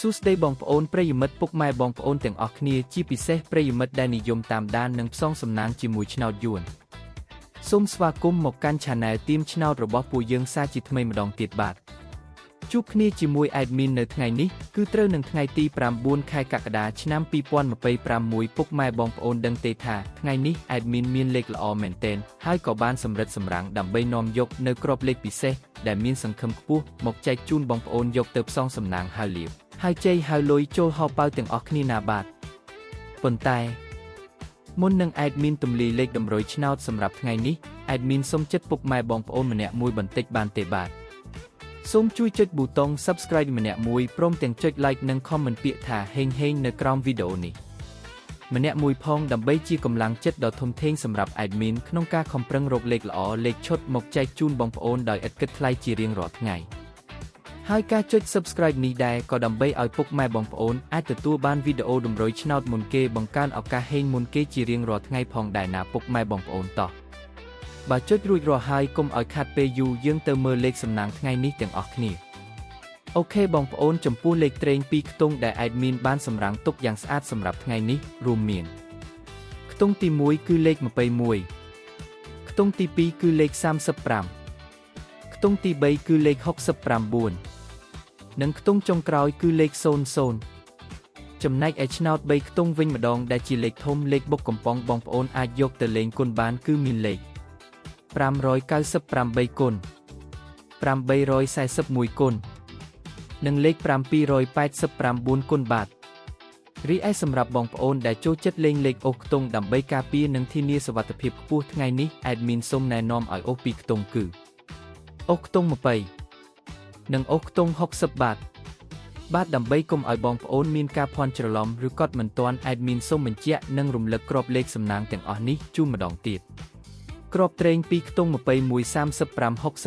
សួស្តីបងប្អូនប្រិយមិត្តពុកម៉ែបងប្អូនទាំងអស់គ្នាជាពិសេសប្រិយមិត្តដែលនិយមតាមដាននិងផ្សងសំណាងជាមួយឆ្នោតយួនសូមស្វាគមន៍មកកាន់ Channel ទីមឆ្នោតរបស់ពួកយើងសាជាថ្មីម្ដងទៀតបាទជួបគ្នាជាមួយ Admin នៅថ្ងៃនេះគឺត្រូវនឹងថ្ងៃទី9ខែកក្កដាឆ្នាំ2026ពុកម៉ែបងប្អូនដឹងទេថាថ្ងៃនេះ Admin មានលេខល្អមែនទែនហើយក៏បានសម្រិតសម្រាំងដើម្បីនាំយកនៅក្របលេខពិសេសដែលមានសង្ឃឹមខ្ពស់មកចែកជូនបងប្អូនយកទៅផ្សងសំណាងហៅលាភហើយជ័យហៅលុយចូលហោប៉ៅទាំងអស់គ្នាណាបាទប៉ុន្តែមុននឹង Admin ទម្លាយលេខតម្រុយឆ្នោតសម្រាប់ថ្ងៃនេះ Admin សូមចិត្តពុកម៉ែបងប្អូនម្នាក់មួយបន្តិចបានទេបាទសូមជួយចុចប៊ូតុង Subscribe ម្នាក់មួយព្រមទាំងចុច Like និង Comment ពាក្យថាហេងហេងនៅក្រោមវីដេអូនេះម្នាក់មួយផងដើម្បីជាកម្លាំងចិត្តដ៏ធំធេងសម្រាប់ Admin ក្នុងការខំប្រឹងរកលេខល្អលេខឈុតមកចែកជូនបងប្អូនដោយឥតគិតថ្លៃជារៀងរាល់ថ្ងៃហើយការចុច Subscribe នេះដែរក៏ដើម្បីឲ្យពុកម៉ែបងប្អូនអាចទទួលបានវីដេអូតម្រុយឆ្នោតមុនគេបង្កើនឱកាសហេងមុនគេជារៀងរាល់ថ្ងៃផងដែរណាពុកម៉ែបងប្អូនតោះបើចុចរួចរាល់ហើយកុំឲ្យខាត់ពេលយូរយើងទៅមើលលេខសំណាងថ្ងៃនេះទាំងអស់គ្នាអូខេបងប្អូនចំពោះលេខត្រេង2ខ្ទង់ដែល Admin បានសម្រាំងទុកយ៉ាងស្អាតសម្រាប់ថ្ងៃនេះរួមមានខ្ទង់ទី1គឺលេខ21ខ្ទង់ទី2គឺលេខ35ខ្ទង់ទី3គឺលេខ69និងខ្ទង់ចុងក្រោយគឺលេខ00ចំណែកឯឆ្នោត3ខ្ទង់វិញម្ដងដែលជាលេខធំលេខបុកកំប៉ុងបងប្អូនអាចយកទៅលេងគុណបានគឺមានលេខ598គុណ841គុណនិងលេខ789គុណបាទរីឯសម្រាប់បងប្អូនដែលចូលចិត្តលេងលេខអូសខ្ទង់ដើម្បីការពារនិងធានាសុវត្ថិភាពខ្ពស់ថ្ងៃនេះ Admin សូមណែនាំឲ្យអូស2ខ្ទង់គឺអូសខ្ទង់20និងអូសខ្ទង់60បាទដើម្បីកុំឲ្យបងប្អូនមានការភ័ន្តច្រឡំឬកត់មិនទាន់ Admin សូមបញ្ជាក់និងរំលឹកក្របលេខសំណាងទាំងអស់នេះជូនម្ដងទៀតក្របត្រេង2ខ្ទង់21 35 65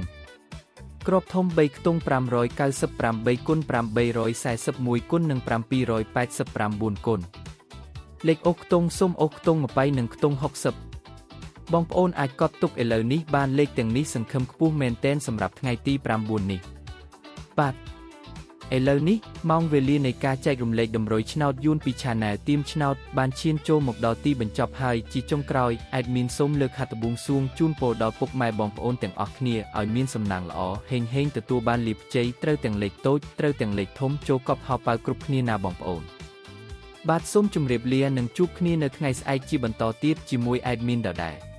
00ក្របធំ3ខ្ទង់598គុណ841គុណនិង789គុណលេខអូសខ្ទង់សូមអូសខ្ទង់20និងខ្ទង់60បងប្អូនអាចកត់ទុកឥឡូវនេះបានលេខទាំងនេះសង្ឃឹមខ្ពស់មែនទែនសម្រាប់ថ្ងៃទី9នេះបាទឥឡូវនេះម៉ោងវេលានៃការចែករំលែកតម្រុយឆ្នោតយួនពី Channel ទីមឆ្នោតបានឈានចូលមកដល់ទីបញ្ចប់ហើយជាចុងក្រោយ Admin សូមលើកហត្ថបួងសួងជូនពរដល់ពុកម៉ែបងប្អូនទាំងអស់គ្នាឲ្យមានសំណាងល្អហេងហេងទទួលបានលាភជ័យត្រូវទាំងលេខតូចត្រូវទាំងលេខធំចូលកប់ហោប៉ៅគ្រប់គ្នាណាបងប្អូនបាទសូមជម្រាបលានិងជួបគ្នានៅថ្ងៃស្អែកជាបន្តទៀតជាមួយ Admin ដដែល